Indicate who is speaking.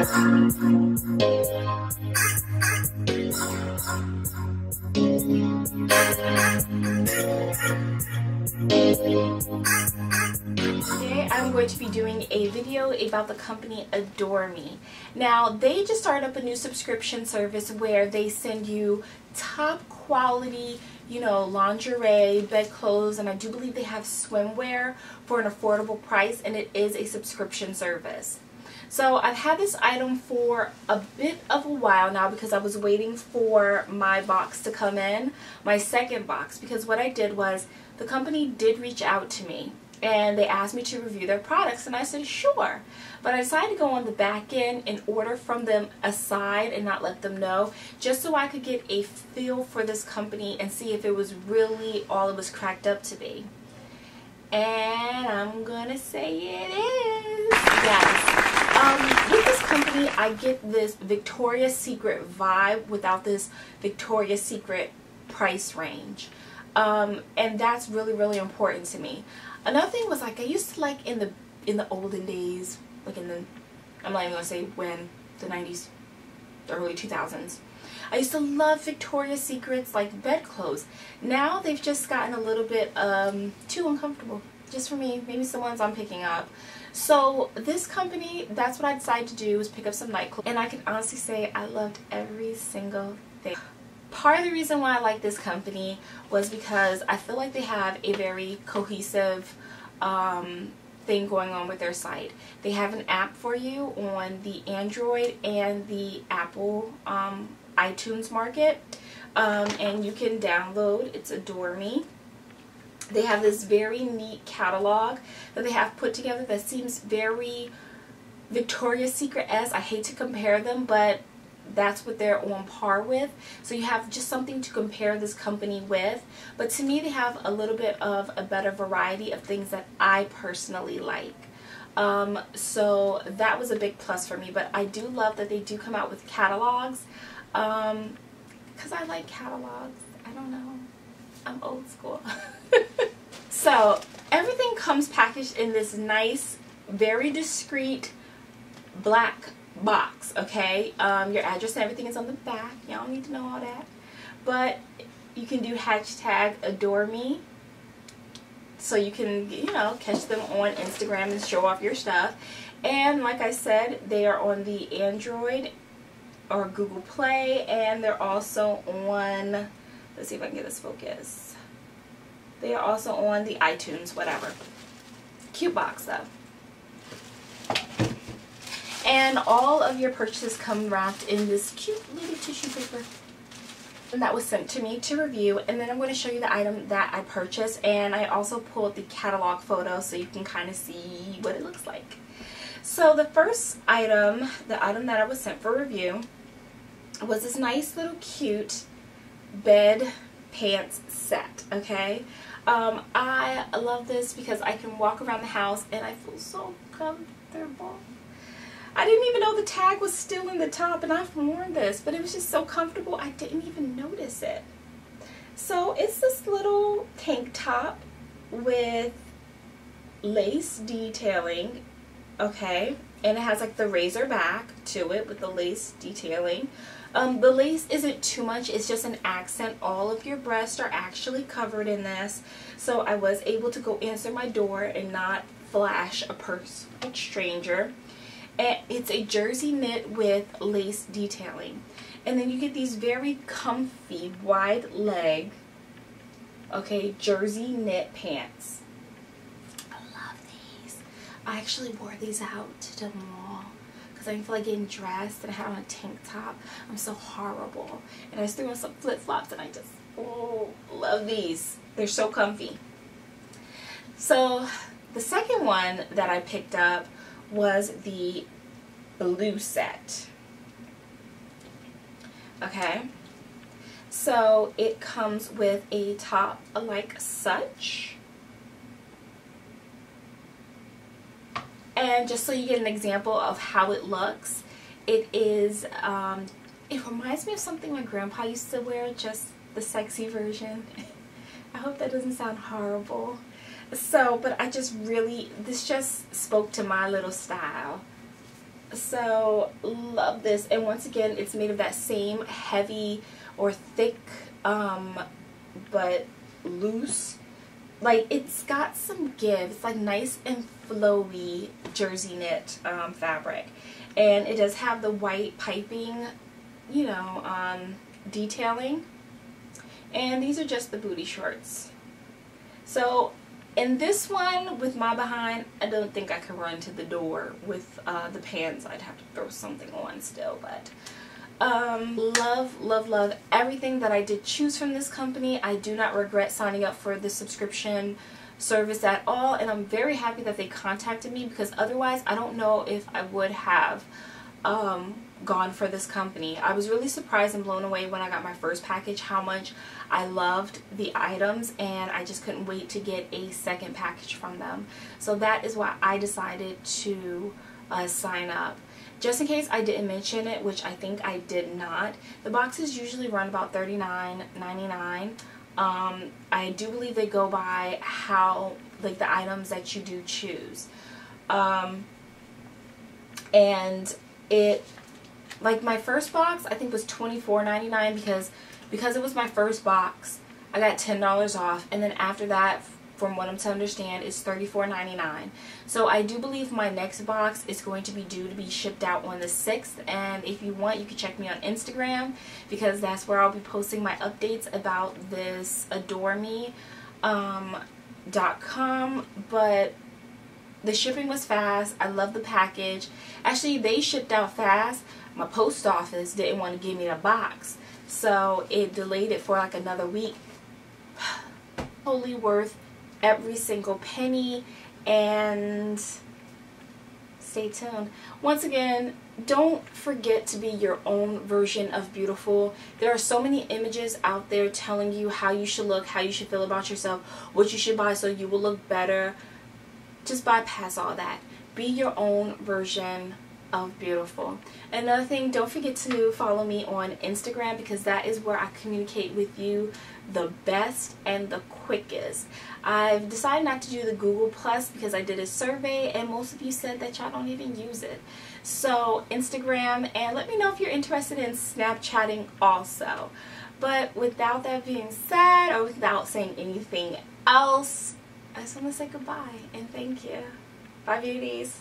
Speaker 1: Today I'm going to be doing a video about the company Adore Me. Now they just started up a new subscription service where they send you top quality, lingerie, bedclothes, and I do believe they have swimwear for an affordable price, and it is a subscription service. So I've had this item for a bit of a while now because I was waiting for my box to come in, my second box, because what I did was the company did reach out to me and they asked me to review their products, and I said sure. But I decided to go on the back end and order from them aside and not let them know, just so I could get a feel for this company and see if it was really all it was cracked up to be. And I'm gonna say it is. Yes. With this company, I get this Victoria's Secret vibe without this Victoria's Secret price range. And that's really, really important to me. Another thing was, like, I used to like in the olden days, like I'm not even gonna say when, the 90s, the early 2000s. I used to love Victoria's Secret's like bedclothes. Now they've just gotten a little bit too uncomfortable, just for me. Maybe some ones I'm picking up. So this company, that's what I decided to do, was pick up some night clothes, and I can honestly say I loved every single thing. Part of the reason why I like this company was because I feel like they have a very cohesive thing going on with their site. They have an app for you on the Android and the Apple iTunes market, and you can download. It's Adore Me. They have this very neat catalog that they have put together that seems very Victoria's Secret-esque. I hate to compare them, but that's what they're on par with. So you have just something to compare this company with. But to me, they have a little bit of a better variety of things that I personally like. So that was a big plus for me. But I do love that they do come out with catalogs, because I like catalogs. I don't know. I'm old school. So everything comes packaged in this nice, very discreet black box, okay? Your address and everything is on the back. Y'all don't need to know all that. But you can do hashtag Adore Me, so you can, catch them on Instagram and show off your stuff. And like I said, they are on the Android or Google Play, and they're also on, let's see if I can get this focus. They are also on the iTunes, whatever. Cute box though. And all of your purchases come wrapped in this cute little tissue paper. And that was sent to me to review. And then I'm going to show you the item that I purchased. And I also pulled the catalog photo so you can kind of see what it looks like. So the first item, the item that I was sent for review, was this nice little cute bed pants set, okay? I love this because I can walk around the house and I feel so comfortable. I didn't even know the tag was still in the top, and I've worn this, but it was just so comfortable I didn't even notice it. So it's this little tank top with lace detailing, okay, and it has like the razor back to it with the lace detailing. The lace isn't too much, it's just an accent. All of your breasts are actually covered in this, so I was able to go answer my door and not flash a perfect stranger. And it's a jersey knit with lace detailing, and then you get these very comfy wide leg, okay, jersey knit pants. I love these. I actually wore these out to the mall because I didn't feel like getting dressed, and I had on a tank top. I'm so horrible. And I just threw on some flip-flops, and I just, love these. They're so comfy. So the second one that I picked up was the blue set. Okay, so it comes with a top like such, and just so you get an example of how it looks, it is it reminds me of something my grandpa used to wear, just the sexy version. I hope that doesn't sound horrible. So, but I just really, this just spoke to my little style. So love this. And once again, it's made of that same heavy or thick but loose, like it's got some give. It's like nice and flowy jersey knit fabric, and it does have the white piping, you know, detailing. And these are just the booty shorts. So in this one, with my behind, I don't think I could run to the door with the pants. I'd have to throw something on still, but love, love, love everything that I did choose from this company. I do not regret signing up for the subscription service at all, and I'm very happy that they contacted me, because otherwise I don't know if I would have gone for this company. I was really surprised and blown away when I got my first package how much I loved the items, and I just couldn't wait to get a second package from them. So that is why I decided to sign up. Just in case I didn't mention it, which I think I did not, the boxes usually run about $39.99. I do believe they go by how, like, the items that you do choose. And it, like, my first box I think was $24.99 because it was my first box. I got $10 off, and then after that, from what I'm to understand, is $34.99. So I do believe my next box is going to be due to be shipped out on the 6th, and if you want, you can check me on Instagram, because that's where I'll be posting my updates about this adoreme.com. But the shipping was fast. I love the package. Actually, they shipped out fast. My post office didn't want to give me the box, so it delayed it for like another week. Totally worth every single penny, and stay tuned. Once again, don't forget to be your own version of beautiful. There are so many images out there telling you how you should look, how you should feel about yourself, what you should buy so you will look better. Just bypass all that. Be your own version of beautiful. Another thing, don't forget to follow me on Instagram, because that is where I communicate with you the best and the quickest. I've decided not to do the Google Plus because I did a survey and most of you said that y'all don't even use it. So Instagram, and let me know if you're interested in Snapchatting also. But without that being said, or without saying anything else, I just want to say goodbye and thank you. Bye, beauties.